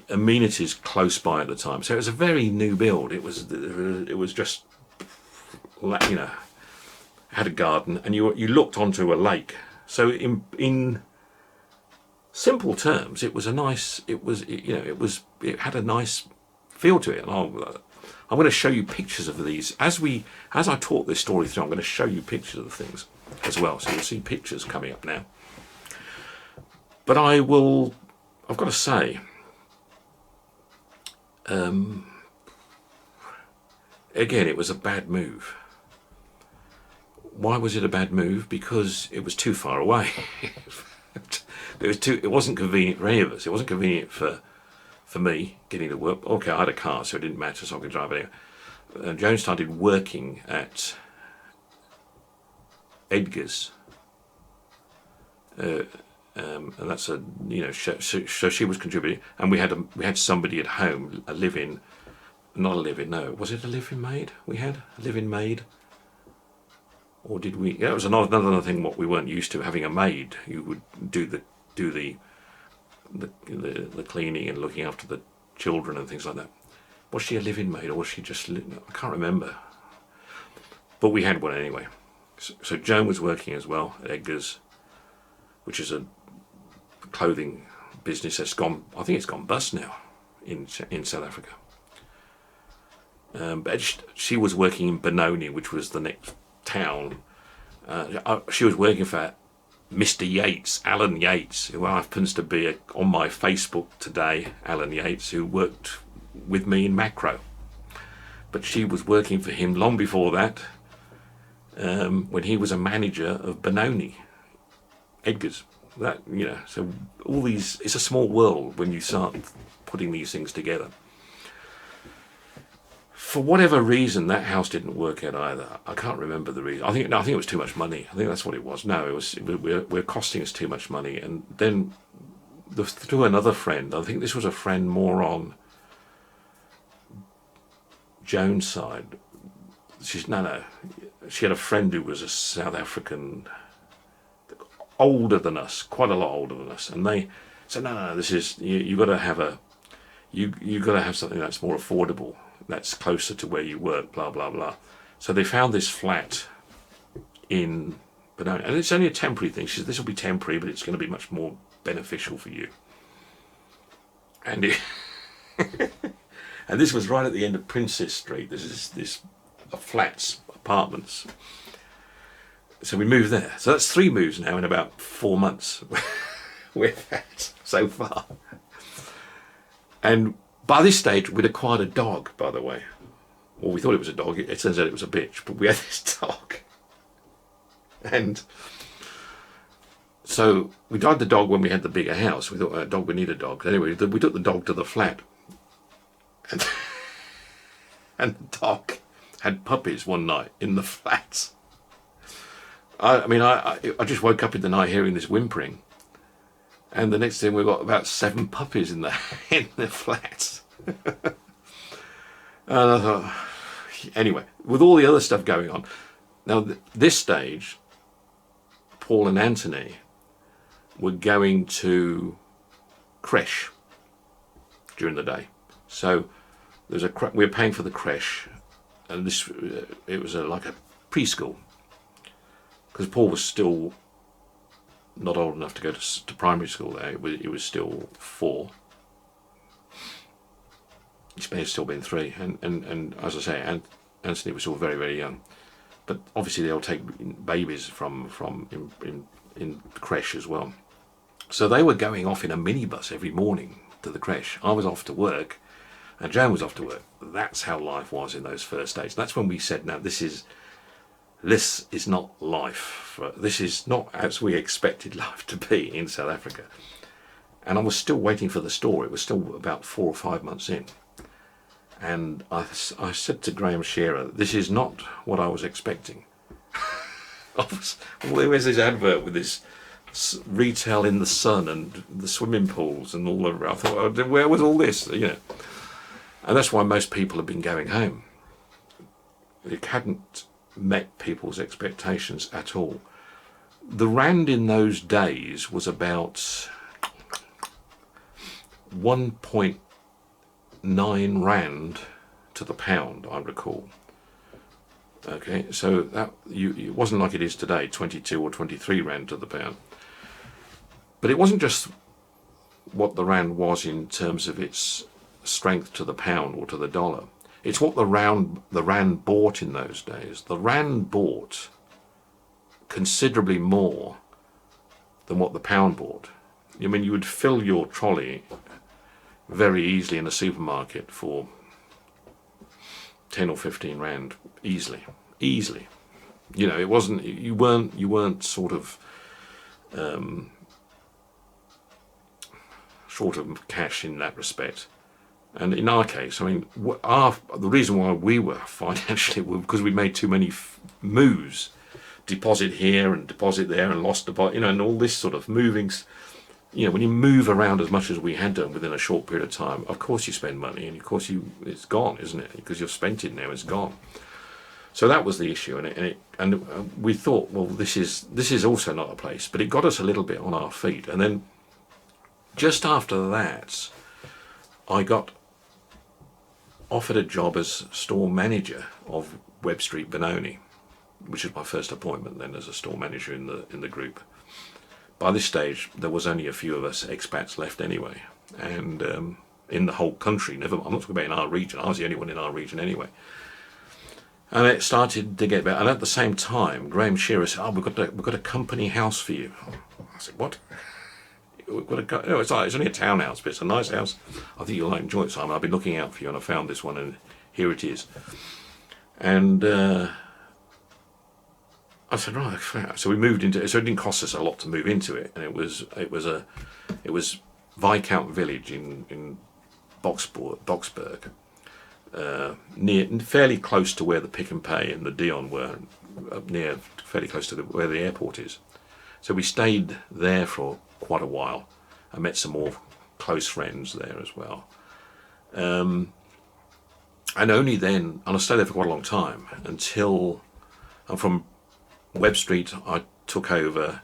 amenities close by at the time, so it was a very new build. It was just, had a garden, and you looked onto a lake. So in simple terms, it had a nice feel to it. And I'm going to show you pictures of these as I talk this story through. I'm going to show you pictures of the things as well, so you'll see pictures coming up now. But I've got to say, again, it was a bad move. Why was it a bad move? Because it was too far away. It wasn't convenient for any of us. It wasn't convenient for me getting to work. Okay, I had a car, so it didn't matter, so I could drive anywhere. Joan started working at Edgar's. And that's so she was contributing, and we had somebody at home, was it a live-in maid? We had a live-in maid. or did we? Yeah, it was another thing what we weren't used to, having a maid who would do the cleaning and looking after the children and things like that. Was she a living maid or was she just? I can't remember. But we had one anyway. So Joan was working as well at Edgar's, which is a clothing business that's gone. I think it's gone bust now in South Africa. But she was working in Benoni, which was the next town. She was working for Mr. Yates, Alan Yates, who happens to be on my Facebook today, Alan Yates, who worked with me in Macro. But she was working for him long before that, when he was a manager of Benoni, Edgar's. That, you know, so all these, it's a small world when you start putting these things together. For whatever reason, that house didn't work out either. I can't remember the reason. I think it was too much money. I think that's what it was. No, we're costing us too much money. And then through another friend, I think this was a friend more on Joan's side. She had a friend who was a South African, older than us, quite a lot older than us, and they said, no, this is you got to have you got to have something that's more affordable, that's closer to where you work, blah blah blah. So they found this flat in Benoni, and it's only a temporary thing. She said, this will be temporary, but it's going to be much more beneficial for you. And and this was right at the end of Princess Street. This flats, apartments. So we moved there. So that's 3 moves now in about 4 months we've had so far. And by this stage, we'd acquired a dog, by the way. Well, we thought it was a dog. It turns out it was a bitch, but we had this dog. And so we died the dog when we had the bigger house. We thought a dog would need a dog. Anyway, we took the dog to the flat. And the dog had puppies one night in the flat. I just woke up in the night hearing this whimpering, and the next thing we got about 7 puppies in the flat. And I thought, anyway, with all the other stuff going on, now this stage, Paul and Anthony were going to creche during the day, so we were paying for the creche, and it was like a preschool. Because Paul was still not old enough to go to primary school there. It was still 4. He may have still been 3. And as I say, Anthony was still very, very young. But obviously they'll take babies from in creche as well. So they were going off in a minibus every morning to the creche. I was off to work and Joan was off to work. That's how life was in those first days. That's when we said, now this is not life. This is not as we expected life to be in South Africa. And I was still waiting for the store. It was still about 4 or 5 months in. And I said to Graham Shearer, this is not what I was expecting. There was this advert with this retail in the sun and the swimming pools and all that. I thought, where was all this? You know. And that's why most people have been going home. It hadn't met people's expectations at all. The rand in those days was about 1.9 rand to the pound, I recall. Okay, so that it wasn't like it is today, 22 or 23 rand to the pound. But it wasn't just what the rand was in terms of its strength to the pound or to the dollar. It's what the rand bought in those days. The rand bought considerably more than what the pound bought. I mean, you would fill your trolley very easily in a supermarket for 10 or 15 rand easily. You know, it wasn't. You weren't sort of short of cash in that respect. And in our case, I mean, the reason why we were financially was because we made too many moves, deposit here and deposit there and lost deposit, you know, and all this sort of moving. You know, when you move around as much as we had done within a short period of time, of course you spend money, and of course it's gone, isn't it? Because you've spent it now, it's gone. So that was the issue, and we thought, well, this is also not a place, but it got us a little bit on our feet. And then just after that, I got offered a job as store manager of Webb Street Benoni, which is my first appointment then as a store manager in the group. By this stage, there was only a few of us expats left anyway, and in the whole country. I'm not talking about in our region. I was the only one in our region anyway. And it started to get better. And at the same time, Graham Shearer said, "Oh, we've got a company house for you." I said, "What?" It's only a townhouse, but it's a nice house. I think you'll enjoy it, Simon. I've been looking out for you, and I found this one, and here it is. And I said, right. So we moved into it. So it didn't cost us a lot to move into it, and it was Viscount Village in Boxburg, fairly close to where the Pick and Pay and the Dion were, up near, fairly close to where the airport is. So we stayed there for quite a while. I met some more close friends there as well. And only then, and I stayed there for quite a long time, until, and from Webb Street I took over.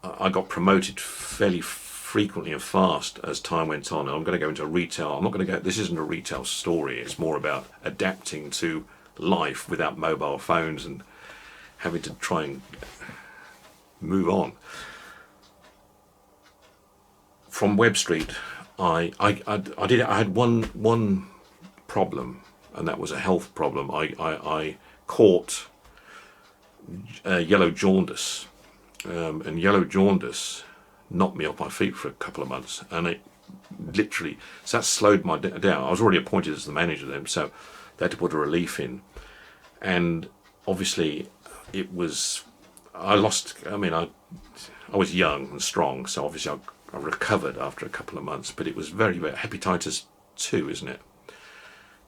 I got promoted fairly frequently and fast as time went on. And I'm going to go into retail. I'm not going to go, this isn't a retail story. It's more about adapting to life without mobile phones and having to try and move on. From Webb Street, I had one problem, and that was a health problem. I caught yellow jaundice, and yellow jaundice knocked me off my feet for a couple of months, and it literally, so that slowed my down. I was already appointed as the manager then, so they had to put a relief in, and obviously it was, I was young and strong, so obviously I recovered after a couple of months, but it was very, very, hepatitis 2, isn't it?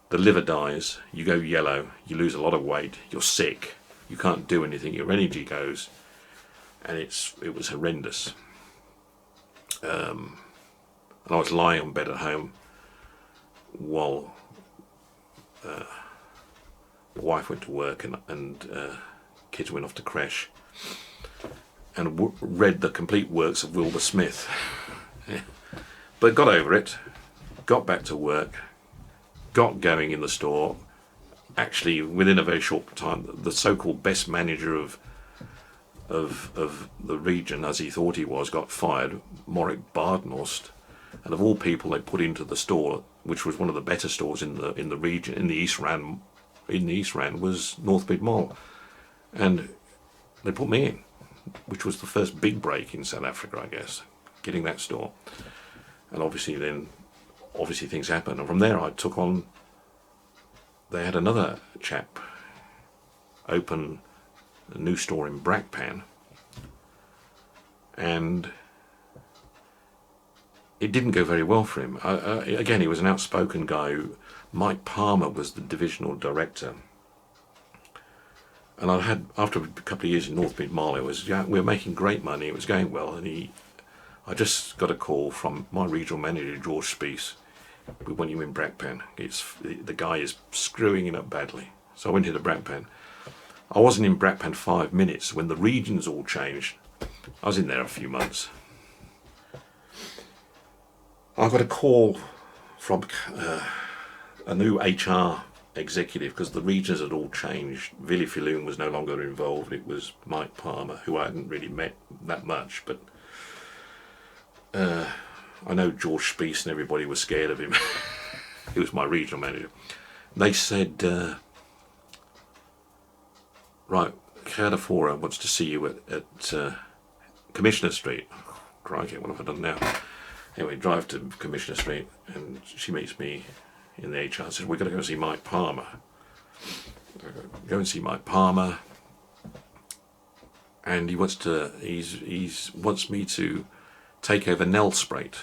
The liver dies, you go yellow, you lose a lot of weight, you're sick, you can't do anything, your energy goes, and it was horrendous. And I was lying on bed at home while the wife went to work and kids went off to creche, and read the complete works of Wilbur Smith. Yeah. But got over it, got back to work, got going in the store. Actually, within a very short time, the so-called best manager of the region, as he thought he was, got fired, Morik Bardenhorst, and of all people they put into the store, which was one of the better stores in the region, in the East Rand, was North Mid Mall, and they put me in, which was the first big break in South Africa, I guess, getting that store. And obviously things happened, and from there I took on. They had another chap open a new store in Brakpan, and it didn't go very well for him. Again, he was an outspoken guy. Mike Palmer was the divisional director, and after a couple of years in North Mid Mall, we were making great money, it was going well, and I just got a call from my regional manager, George Spies. We want you in Brakpan. The guy is screwing it up badly. So I went into Brakpan. I wasn't in Brakpan 5 minutes when the regions all changed. I was in there a few months. I got a call from a new HR executive, because the regions had all changed. Willie Filoon was no longer involved. It was Mike Palmer, who I hadn't really met that much, but I know George Spies and everybody was scared of him. He was my regional manager. They said, right, Cadafora wants to see you at Commissioner Street. Oh, crikey, what have I done now? Anyway, drive to Commissioner Street, and she meets me in the HR and said, we're going to go see Mike Palmer. Go and see Mike Palmer, and he wants me to take over Nelspruit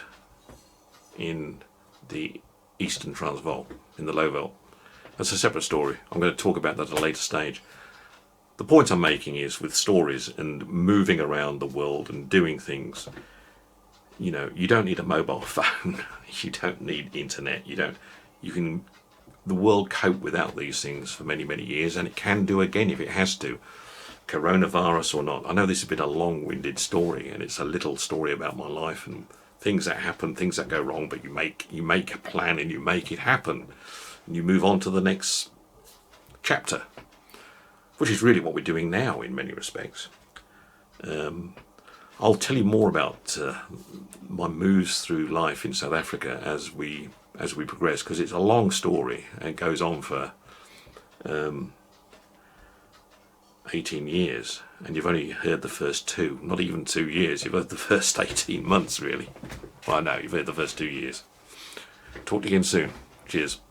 in the Eastern Transvaal, in the Lowveld. That's a separate story. I'm going to talk about that at a later stage. The point I'm making is, with stories and moving around the world and doing things, you don't need a mobile phone. You don't need internet. You can the world coped without these things for many, many years, and it can do again if it has to, coronavirus or not. I know this has been a long-winded story, and it's a little story about my life and things that happen, things that go wrong, but you make a plan and you make it happen, and you move on to the next chapter, which is really what we're doing now in many respects. I'll tell you more about my moves through life in South Africa as we progress, because it's a long story and it goes on for 18 years, and you've only heard the first two, not even 2 years, you've heard the first 18 months really. Well, no, you've heard the first 2 years. Talk to you again soon. Cheers.